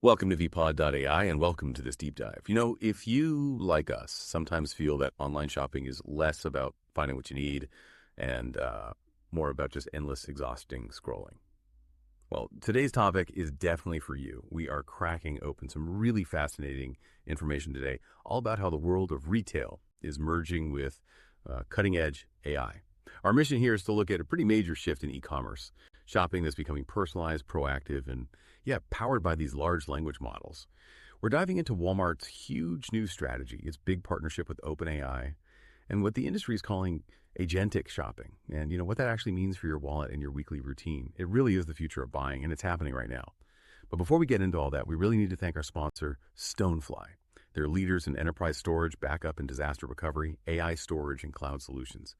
Welcome to vpod.ai and welcome to this deep dive. If you, like us, sometimes feel that online shopping is less about finding what you need and more about just endless, exhausting scrolling. Well, today's topic is definitely for you. We are cracking open some really fascinating information today, all about how the world of retail is merging with cutting-edge AI. Our mission here is to look at a pretty major shift in e-commerce, shopping that's becoming personalized, proactive, and powered by these large language models. We're diving into Walmart's huge new strategy, its big partnership with OpenAI, and what the industry is calling agentic shopping, and what that actually means for your wallet and your weekly routine. It really is the future of buying, and it's happening right now. But before we get into all that, we really need to thank our sponsor, Stonefly. They're leaders in enterprise storage, backup and disaster recovery, AI storage, and cloud solutions.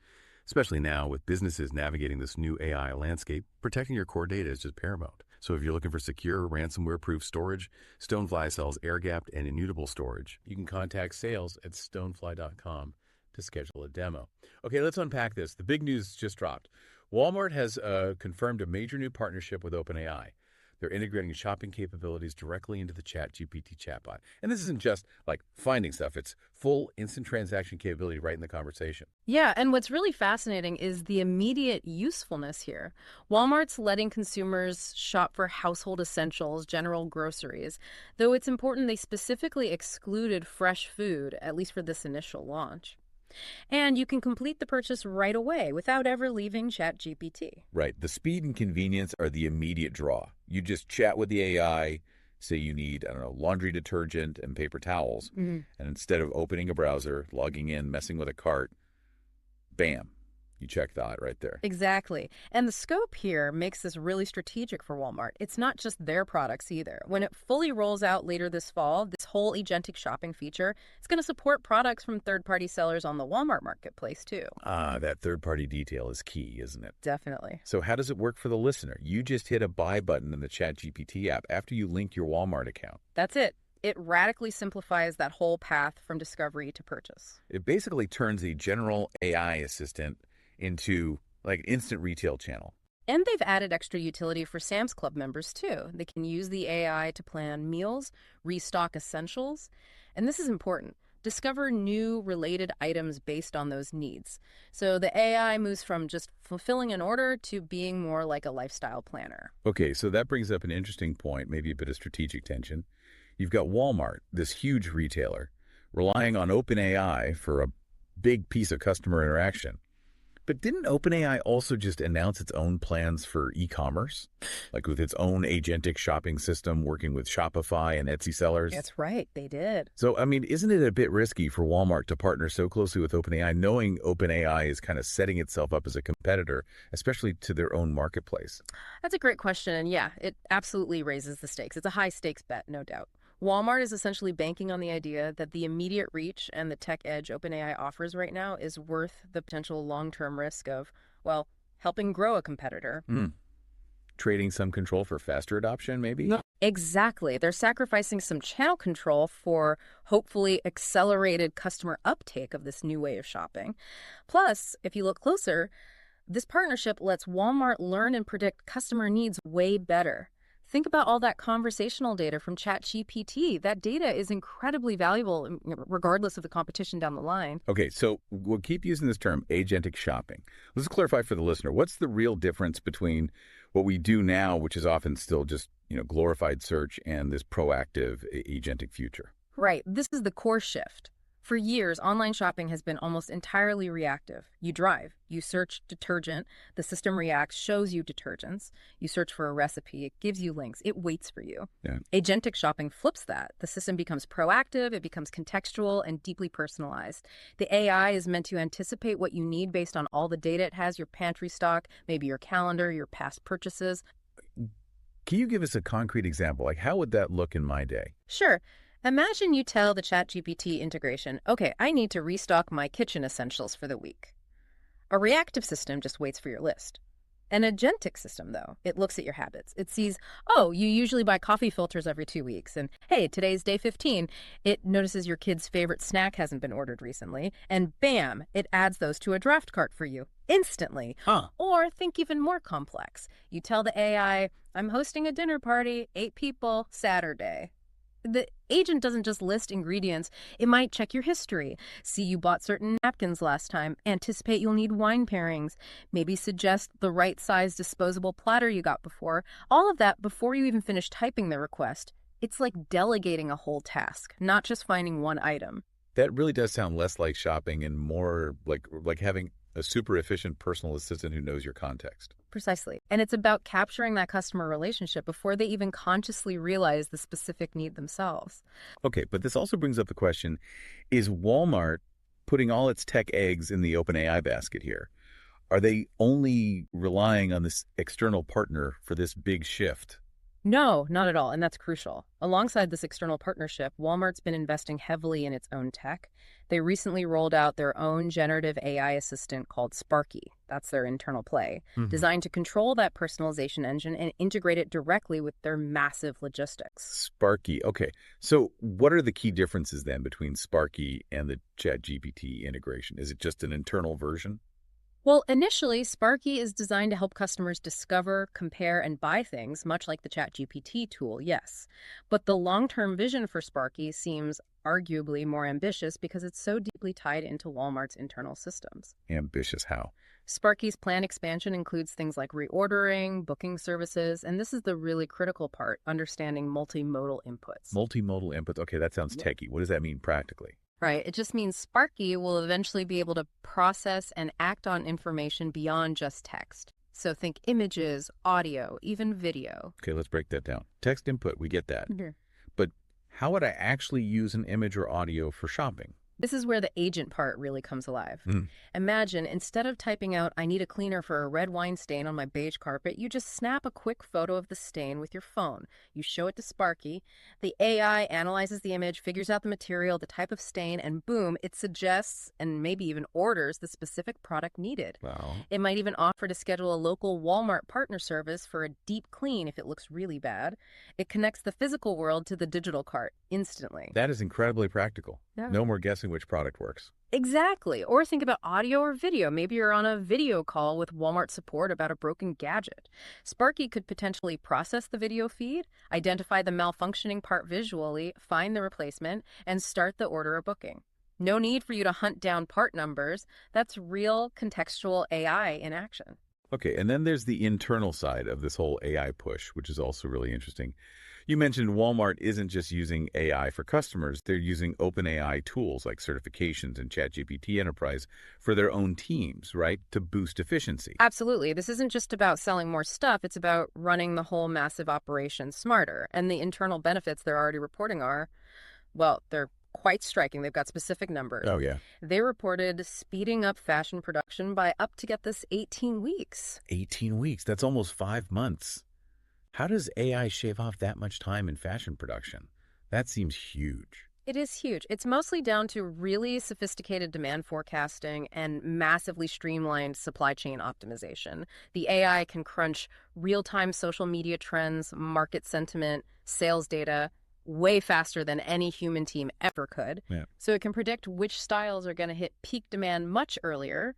Especially now, with businesses navigating this new AI landscape, protecting your core data is just paramount. So if you're looking for secure, ransomware-proof storage, Stonefly sells air-gapped and immutable storage. You can contact sales at stonefly.com to schedule a demo. Okay, let's unpack this. The big news just dropped. Walmart has confirmed a major new partnership with OpenAI. They're integrating shopping capabilities directly into the ChatGPT chatbot. And this isn't just like finding stuff. It's full instant transaction capability right in the conversation. Yeah, and what's really fascinating is the immediate usefulness here. Walmart's letting consumers shop for household essentials, general groceries, though it's important they specifically excluded fresh food, at least for this initial launch. And you can complete the purchase right away without ever leaving ChatGPT. Right. The speed and convenience are the immediate draw. You just chat with the AI, say you need, laundry detergent and paper towels. And instead of opening a browser, logging in, messing with a cart, bam, you check that right there. Exactly. And the scope here makes this really strategic for Walmart. It's not just their products either. When it fully rolls out later this fall, this whole agentic shopping feature, it's going to support products from third-party sellers on the Walmart marketplace too. That third-party detail is key, isn't it? Definitely. So how does it work for the listener? You just hit a buy button in the ChatGPT app after you link your Walmart account. That's it. It radically simplifies that whole path from discovery to purchase. It basically turns a general AI assistant into like an instant retail channel. And they've added extra utility for Sam's Club members too. They can use the AI to plan meals, restock essentials, and this is important, discover new related items based on those needs. So the AI moves from just fulfilling an order to being more like a lifestyle planner. Okay, so that brings up an interesting point, maybe a bit of strategic tension. You've got Walmart, this huge retailer, relying on OpenAI for a big piece of customer interaction. But didn't OpenAI also just announce its own plans for e-commerce? Like with its own agentic shopping system working with Shopify and Etsy sellers? That's right, they did. So, isn't it a bit risky for Walmart to partner so closely with OpenAI, knowing OpenAI is kind of setting itself up as a competitor, especially to their own marketplace? That's a great question, and yeah, it absolutely raises the stakes. It's a high-stakes bet, no doubt. Walmart is essentially banking on the idea that the immediate reach and the tech edge OpenAI offers right now is worth the potential long-term risk of, helping grow a competitor. Trading some control for faster adoption, maybe? No. Exactly. They're sacrificing some channel control for hopefully accelerated customer uptake of this new way of shopping. Plus, if you look closer, this partnership lets Walmart learn and predict customer needs way better. Think about all that conversational data from ChatGPT. That data is incredibly valuable regardless of the competition down the line. Okay, so we'll keep using this term, agentic shopping. Let's clarify for the listener, what's the real difference between what we do now, which is often still just, glorified search, and this proactive agentic future? Right. This is the core shift. For years, online shopping has been almost entirely reactive. You drive, you search detergent, the system reacts, shows you detergents. You search for a recipe, it gives you links, it waits for you. Yeah. Agentic shopping flips that. The system becomes proactive, it becomes contextual and deeply personalized. The AI is meant to anticipate what you need based on all the data it has, your pantry stock, maybe your calendar, your past purchases. Can you give us a concrete example? Like, how would that look in my day? Sure. Imagine you tell the ChatGPT integration, okay, I need to restock my kitchen essentials for the week. A reactive system just waits for your list. An agentic system, though, it looks at your habits. It sees, oh, you usually buy coffee filters every 2 weeks, and hey, today's day 15. It notices your kid's favorite snack hasn't been ordered recently, and bam, it adds those to a draft cart for you instantly. Huh. Or think even more complex. You tell the AI, I'm hosting a dinner party, 8 people, Saturday. The agent doesn't just list ingredients. It might check your history, see you bought certain napkins last time, anticipate you'll need wine pairings, maybe suggest the right size disposable platter you got before. All of that before you even finish typing the request. It's like delegating a whole task, not just finding one item. That really does sound less like shopping and more like having a super efficient personal assistant who knows your context. Precisely. And it's about capturing that customer relationship before they even consciously realize the specific need themselves. Okay, but this also brings up the question, is Walmart putting all its tech eggs in the OpenAI basket here? Are they only relying on this external partner for this big shift? No, not at all, and that's crucial. Alongside this external partnership, Walmart's been investing heavily in its own tech. They recently rolled out their own generative AI assistant called Sparky. That's their internal play, designed to control that personalization engine and integrate it directly with their massive logistics. Sparky. Okay, so what are the key differences then between Sparky and the ChatGPT integration? Is it just an internal version? Well, initially, Sparky is designed to help customers discover, compare, and buy things, much like the ChatGPT tool, yes. But the long-term vision for Sparky seems arguably more ambitious because it's so deeply tied into Walmart's internal systems. Ambitious how? Sparky's planned expansion includes things like reordering, booking services, and this is the really critical part, understanding multimodal inputs. Multimodal inputs. Okay, that sounds techie. What does that mean practically? Right. It just means Sparky will eventually be able to process and act on information beyond just text. So think images, audio, even video. Okay, let's break that down. Text input, we get that. Mhm. But how would I actually use an image or audio for shopping? This is where the agent part really comes alive. Imagine, instead of typing out, I need a cleaner for a red wine stain on my beige carpet, you just snap a quick photo of the stain with your phone. You show it to Sparky. The AI analyzes the image, figures out the material, the type of stain, and boom, it suggests and maybe even orders the specific product needed. Wow. It might even offer to schedule a local Walmart partner service for a deep clean if it looks really bad. It connects the physical world to the digital cart instantly. That is incredibly practical. Yeah. No more guessing which product works. Exactly. Or think about audio or video. Maybe you're on a video call with Walmart support about a broken gadget. Sparky could potentially process the video feed, identify the malfunctioning part visually, find the replacement, and start the order or booking. No need for you to hunt down part numbers. That's real contextual AI in action. Okay, and then there's the internal side of this whole AI push, which is also really interesting. You mentioned Walmart isn't just using AI for customers. They're using OpenAI tools like certifications and ChatGPT Enterprise for their own teams, right, to boost efficiency. Absolutely. This isn't just about selling more stuff. It's about running the whole massive operation smarter. And the internal benefits they're already reporting are, well, they're quite striking. They've got specific numbers. Oh, yeah. They reported speeding up fashion production by up to, get this, 18 weeks. 18 weeks. That's almost 5 months. How does AI shave off that much time in fashion production? That seems huge. It is huge. It's mostly down to really sophisticated demand forecasting and massively streamlined supply chain optimization. The AI can crunch real-time social media trends, market sentiment, sales data way faster than any human team ever could. Yeah. So it can predict which styles are going to hit peak demand much earlier,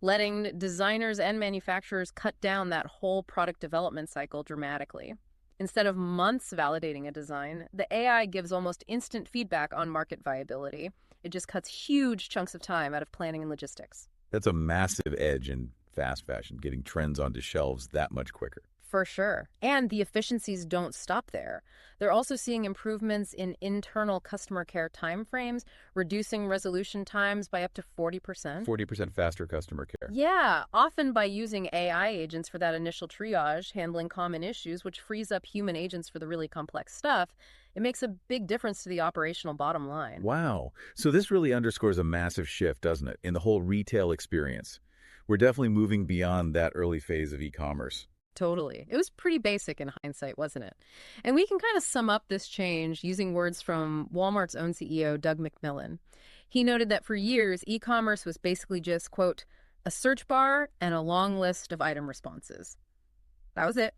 letting designers and manufacturers cut down that whole product development cycle dramatically. Instead of months validating a design, the AI gives almost instant feedback on market viability. It just cuts huge chunks of time out of planning and logistics. That's a massive edge in fast fashion, getting trends onto shelves that much quicker. For sure. And the efficiencies don't stop there. They're also seeing improvements in internal customer care timeframes, reducing resolution times by up to 40%. 40% faster customer care. Yeah, often by using AI agents for that initial triage, handling common issues, which frees up human agents for the really complex stuff. It makes a big difference to the operational bottom line. Wow. So this really underscores a massive shift, doesn't it, in the whole retail experience. We're definitely moving beyond that early phase of e-commerce. Totally. It was pretty basic in hindsight, wasn't it? And we can kind of sum up this change using words from Walmart's own CEO, Doug McMillon. He noted that for years, e-commerce was basically just, quote, a search bar and a long list of item responses. That was it.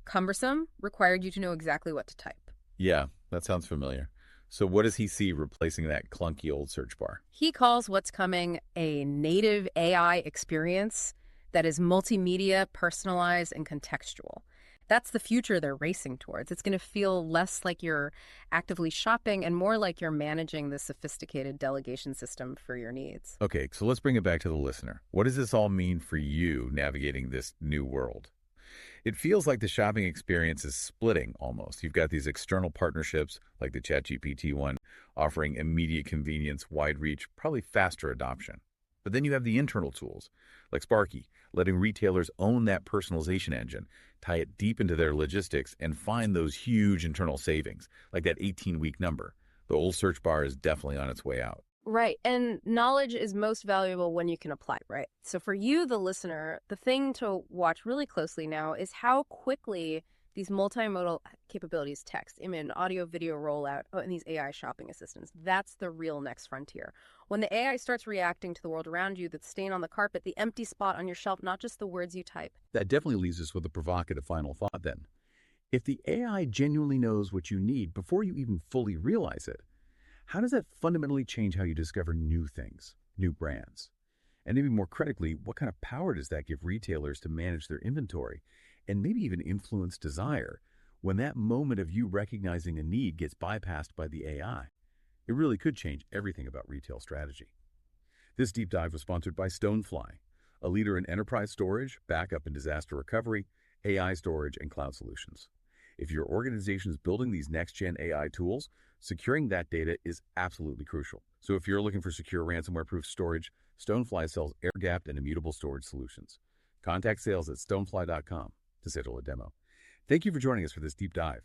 Cumbersome, required you to know exactly what to type. Yeah, that sounds familiar. So what does he see replacing that clunky old search bar? He calls what's coming a native AI experience. that is multimedia, personalized, and contextual. That's the future they're racing towards. It's going to feel less like you're actively shopping and more like you're managing the sophisticated delegation system for your needs. Okay, so let's bring it back to the listener. What does this all mean for you navigating this new world? It feels like the shopping experience is splitting almost. You've got these external partnerships, like the ChatGPT one, offering immediate convenience, wide reach, probably faster adoption. But then you have the internal tools, like Sparky, letting retailers own that personalization engine, tie it deep into their logistics, and find those huge internal savings, like that 18-week number. The old search bar is definitely on its way out. Right. And knowledge is most valuable when you can apply it, right? So for you, the listener, the thing to watch really closely now is how quickly these multimodal capabilities, text, image, audio, video rollout, and these AI shopping assistants, that's the real next frontier. When the AI starts reacting to the world around you, the stain on the carpet, the empty spot on your shelf, not just the words you type. That definitely leaves us with a provocative final thought then. If the AI genuinely knows what you need before you even fully realize it, how does that fundamentally change how you discover new things, new brands? And maybe more critically, what kind of power does that give retailers to manage their inventory and maybe even influence desire when that moment of you recognizing a need gets bypassed by the AI? It really could change everything about retail strategy. This deep dive was sponsored by Stonefly, a leader in enterprise storage, backup and disaster recovery, AI storage, and cloud solutions. If your organization is building these next-gen AI tools, securing that data is absolutely crucial. So if you're looking for secure ransomware-proof storage, Stonefly sells air-gapped and immutable storage solutions. Contact sales at stonefly.com to schedule a demo. Thank you for joining us for this deep dive.